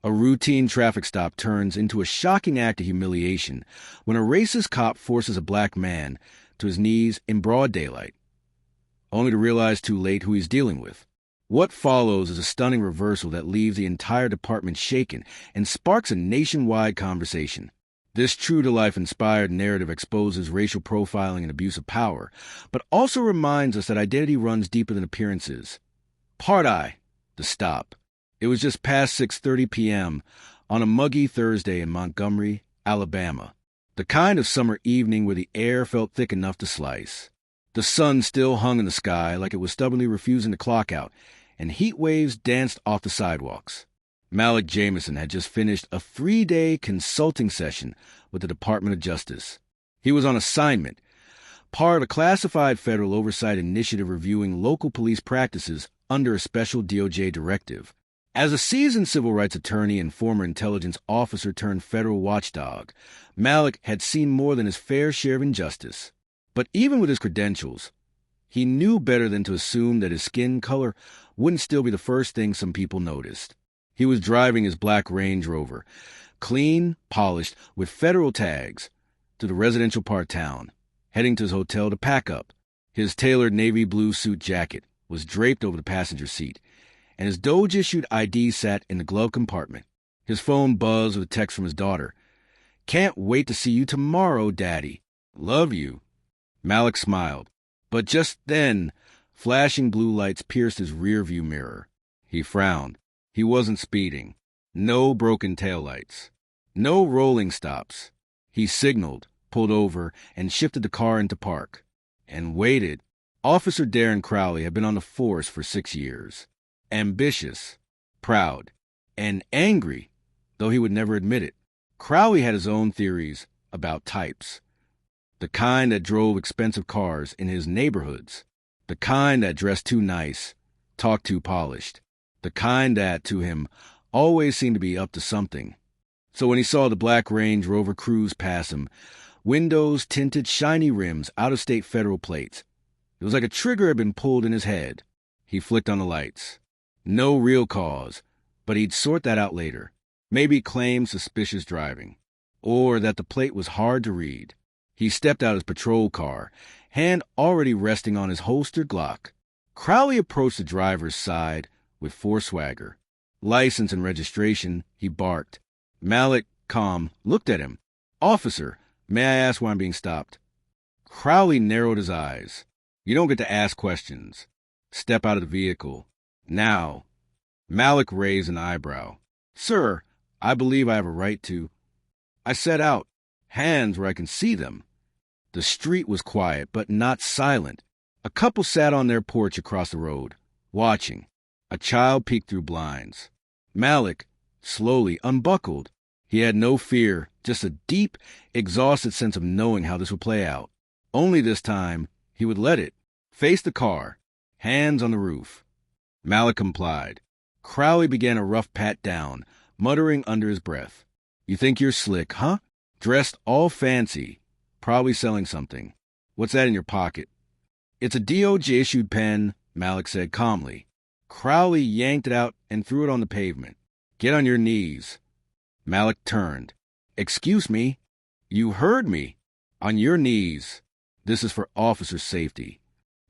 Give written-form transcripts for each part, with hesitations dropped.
A routine traffic stop turns into a shocking act of humiliation when a racist cop forces a black man to his knees in broad daylight, only to realize too late who he's dealing with. What follows is a stunning reversal that leaves the entire department shaken and sparks a nationwide conversation. This true-to-life inspired narrative exposes racial profiling and abuse of power, but also reminds us that identity runs deeper than appearances. Part I, the stop. It was just past 6:30 p.m. on a muggy Thursday in Montgomery, Alabama, the kind of summer evening where the air felt thick enough to slice. The sun still hung in the sky like it was stubbornly refusing to clock out, and heat waves danced off the sidewalks. Malik Jameson had just finished a 3-day consulting session with the Department of Justice. He was on assignment, part of a classified federal oversight initiative reviewing local police practices under a special DOJ directive. As a seasoned civil rights attorney and former intelligence officer turned federal watchdog, Malik had seen more than his fair share of injustice. But even with his credentials, he knew better than to assume that his skin color wouldn't still be the first thing some people noticed. He was driving his black Range Rover, clean, polished, with federal tags, to the residential part of town, heading to his hotel to pack up. His tailored navy blue suit jacket was draped over the passenger seat, and his Doge-issued ID sat in the glove compartment. His phone buzzed with a text from his daughter. "Can't wait to see you tomorrow, Daddy. Love you." Malik smiled, but just then, flashing blue lights pierced his rearview mirror. He frowned. He wasn't speeding. No broken taillights. No rolling stops. He signaled, pulled over, and shifted the car into park. And waited. Officer Darren Crowley had been on the force for 6 years. Ambitious, proud, and angry, though he would never admit it. Crowley had his own theories about types. The kind that drove expensive cars in his neighborhoods. The kind that dressed too nice, talked too polished. The kind that, to him, always seemed to be up to something. So when he saw the black Range Rover cruise past him, windows tinted shiny rims, out-of-state federal plates, it was like a trigger had been pulled in his head. He flicked on the lights. No real cause, but he'd sort that out later. Maybe claim suspicious driving, or that the plate was hard to read. He stepped out his patrol car, hand already resting on his holstered Glock. Crowley approached the driver's side with forced swagger. License and registration, he barked. Malik, calm, looked at him. "Officer, may I ask why I'm being stopped?" Crowley narrowed his eyes. "You don't get to ask questions. Step out of the vehicle. Now." Malik raised an eyebrow. "Sir, I believe I have a right to." "I set out. Hands where I can see them." The street was quiet, but not silent. A couple sat on their porch across the road, watching. A child peeked through blinds. Malik slowly unbuckled. He had no fear, just a deep, exhausted sense of knowing how this would play out. Only this time, he would let it. Face the car, hands on the roof. Malik complied. Crowley began a rough pat down, muttering under his breath. "You think you're slick, huh? Dressed all fancy. Probably selling something. What's that in your pocket?" "It's a DOJ-issued pen," Malik said calmly. Crowley yanked it out and threw it on the pavement. "Get on your knees." Malik turned. "Excuse me." "You heard me. On your knees. This is for officer safety."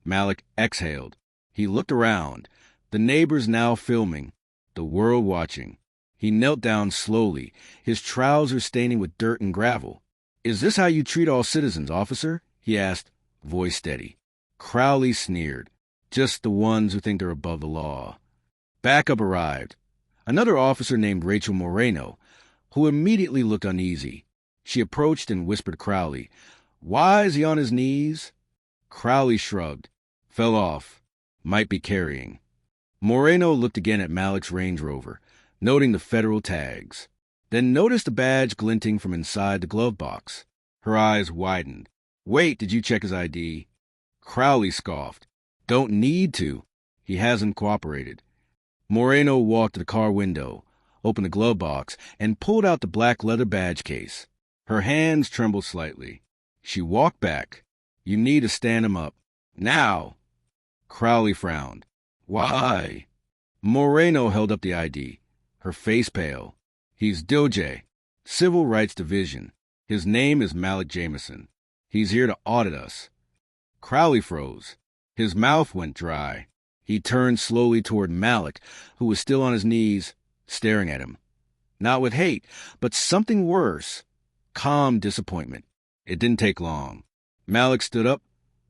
Malik exhaled. He looked around, the neighbors now filming, the world watching. He knelt down slowly, his trousers staining with dirt and gravel. "Is this how you treat all citizens, officer?" he asked, voice steady. Crowley sneered. "Just the ones who think they're above the law." Backup arrived. Another officer named Rachel Moreno, who immediately looked uneasy. She approached and whispered to Crowley, "Why is he on his knees?" Crowley shrugged. "Fell off. Might be carrying." Moreno looked again at Malik's Range Rover, noting the federal tags, then noticed the badge glinting from inside the glove box. Her eyes widened. "Wait, did you check his ID?" Crowley scoffed. "Don't need to. He hasn't cooperated." Moreno walked to the car window, opened the glove box, and pulled out the black leather badge case. Her hands trembled slightly. She walked back. "You need to stand him up. Now!" Crowley frowned. "Why?" Moreno held up the ID, her face pale. He's DOJ, Civil Rights Division. His name is Malik Jameson. He's here to audit us. Crowley froze. His mouth went dry. He turned slowly toward Malik, who was still on his knees, staring at him. Not with hate, but something worse. Calm disappointment. It didn't take long. Malik stood up,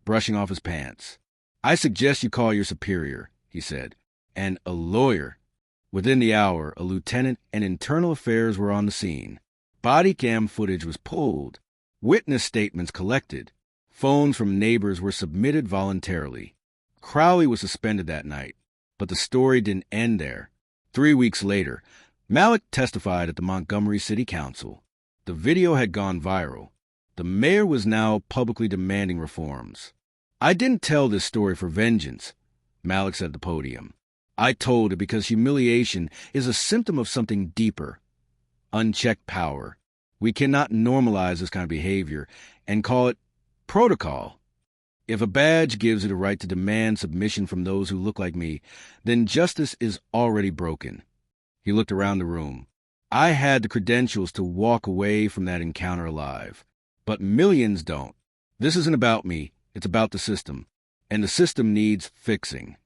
brushing off his pants. "I suggest you call your superior," he said, "and a lawyer." Within the hour, a lieutenant and internal affairs were on the scene. Body cam footage was pulled. Witness statements collected. Phones from neighbors were submitted voluntarily. Crowley was suspended that night, but the story didn't end there. 3 weeks later, Malik testified at the Montgomery City Council. The video had gone viral. The mayor was now publicly demanding reforms. "I didn't tell this story for vengeance," Malik said at the podium. "I told it because humiliation is a symptom of something deeper. Unchecked power. We cannot normalize this kind of behavior and call it protocol. If a badge gives it a right to demand submission from those who look like me, then justice is already broken." He looked around the room. "I had the credentials to walk away from that encounter alive. But millions don't. This isn't about me. It's about the system. And the system needs fixing."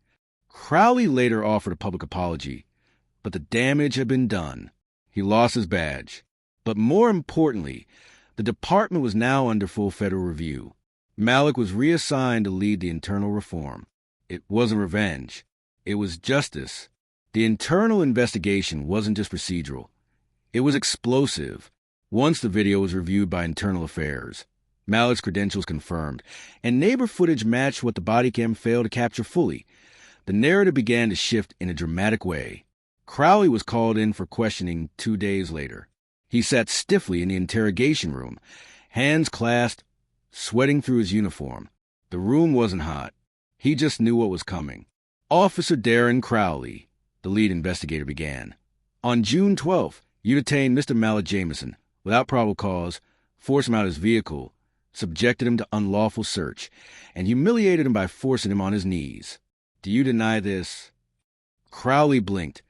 Crowley later offered a public apology, but the damage had been done. He lost his badge. But more importantly, the department was now under full federal review. Malik was reassigned to lead the internal reform. It wasn't revenge. It was justice. The internal investigation wasn't just procedural. It was explosive. Once the video was reviewed by Internal Affairs, Malik's credentials confirmed, and neighbor footage matched what the body cam failed to capture fully, the narrative began to shift in a dramatic way. Crowley was called in for questioning 2 days later. He sat stiffly in the interrogation room, hands clasped, sweating through his uniform. The room wasn't hot. He just knew what was coming. "Officer Darren Crowley," the lead investigator began. "On June 12th, you detained Mr. Malik Jameson without probable cause, forced him out of his vehicle, subjected him to unlawful search, and humiliated him by forcing him on his knees. Do you deny this?" Crowley blinked,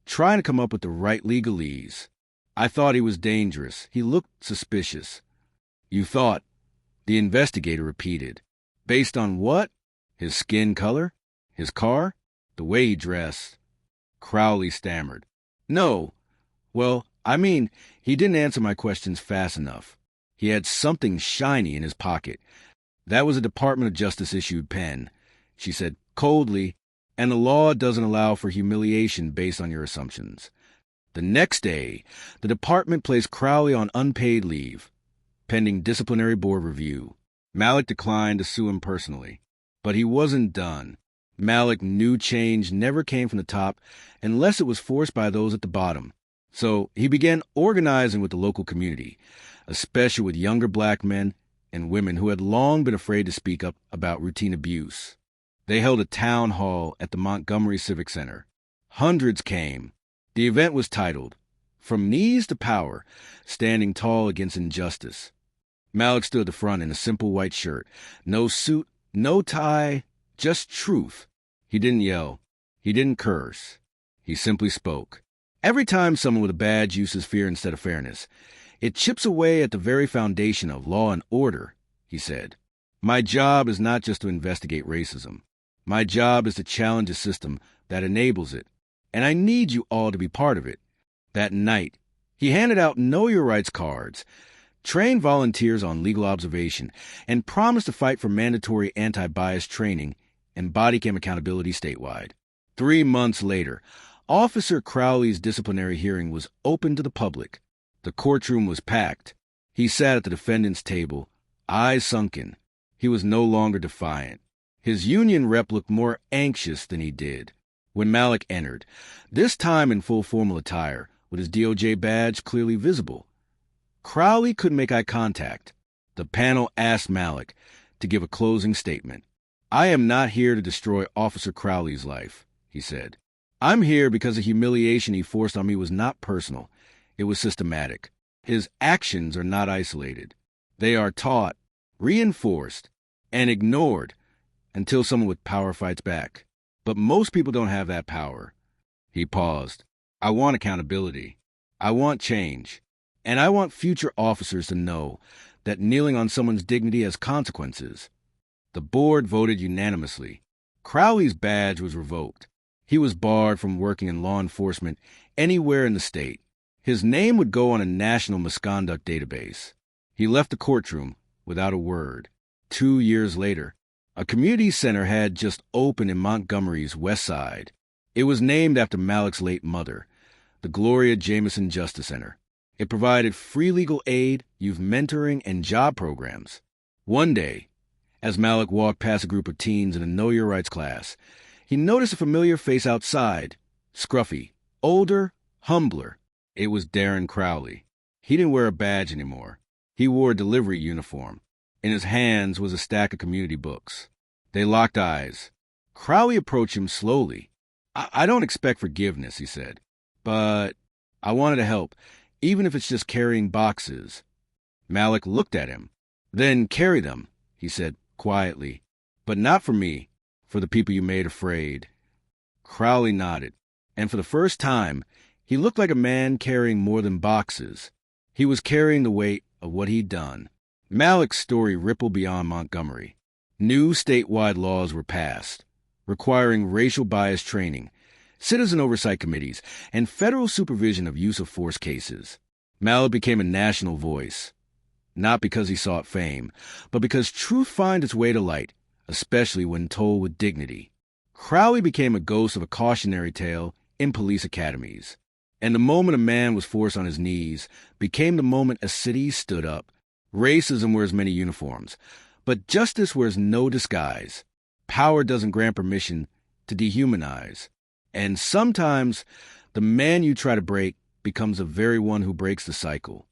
trying to come up with the right legalese. "I thought he was dangerous. He looked suspicious." "You thought?" The investigator repeated. "Based on what? His skin color? His car? The way he dressed?" Crowley stammered. "No. Well, he didn't answer my questions fast enough. He had something shiny in his pocket. That was a Department of Justice-issued pen," she said coldly, "and the law doesn't allow for humiliation based on your assumptions." The next day, the department placed Crowley on unpaid leave, pending disciplinary board review. Malik declined to sue him personally, but he wasn't done. Malik knew change never came from the top unless it was forced by those at the bottom. So he began organizing with the local community, especially with younger black men and women who had long been afraid to speak up about routine abuse. They held a town hall at the Montgomery Civic Center. Hundreds came. The event was titled, "From Knees to Power, Standing Tall Against Injustice." Malik stood at the front in a simple white shirt. No suit, no tie, just truth. He didn't yell. He didn't curse. He simply spoke. Every time someone with a badge uses fear instead of fairness, it chips away at the very foundation of law and order, he said. "My job is not just to investigate racism. My job is to challenge a system that enables it, and I need you all to be part of it." That night, he handed out Know Your Rights cards, trained volunteers on legal observation, and promised to fight for mandatory anti-bias training and body cam accountability statewide. 3 months later, Officer Crowley's disciplinary hearing was open to the public. The courtroom was packed. He sat at the defendant's table, eyes sunken. He was no longer defiant. His union rep looked more anxious than he did. When Malik entered, this time in full formal attire, with his DOJ badge clearly visible, Crowley couldn't make eye contact. The panel asked Malik to give a closing statement. "I am not here to destroy Officer Crowley's life," he said. "I'm here because the humiliation he forced on me was not personal. It was systematic. His actions are not isolated. They are taught, reinforced, and ignored until someone with power fights back. But most people don't have that power." He paused. "I want accountability." I want change. And I want future officers to know that kneeling on someone's dignity has consequences. The board voted unanimously. Crowley's badge was revoked. He was barred from working in law enforcement anywhere in the state. His name would go on a national misconduct database. He left the courtroom without a word. 2 years later, a community center had just opened in Montgomery's west side. It was named after Malik's late mother, the Gloria Jameson Justice Center. It provided free legal aid, youth mentoring, and job programs. One day, as Malik walked past a group of teens in a Know Your Rights class, he noticed a familiar face outside, scruffy, older, humbler. It was Darren Crowley. He didn't wear a badge anymore. He wore a delivery uniform. In his hands was a stack of community books. They locked eyes. Crowley approached him slowly. I don't expect forgiveness, he said, but I wanted to help, even if it's just carrying boxes. Malik looked at him. Then carry them, he said quietly, but not for me, for the people you made afraid. Crowley nodded, and for the first time, he looked like a man carrying more than boxes. He was carrying the weight of what he'd done. Malik's story rippled beyond Montgomery. New statewide laws were passed, requiring racial bias training, citizen oversight committees, and federal supervision of use of force cases. Malik became a national voice, not because he sought fame, but because truth finds its way to light, especially when told with dignity. Crowley became a ghost of a cautionary tale in police academies, and the moment a man was forced on his knees became the moment a city stood up. Racism wears many uniforms, but justice wears no disguise. Power doesn't grant permission to dehumanize. And sometimes the man you try to break becomes the very one who breaks the cycle.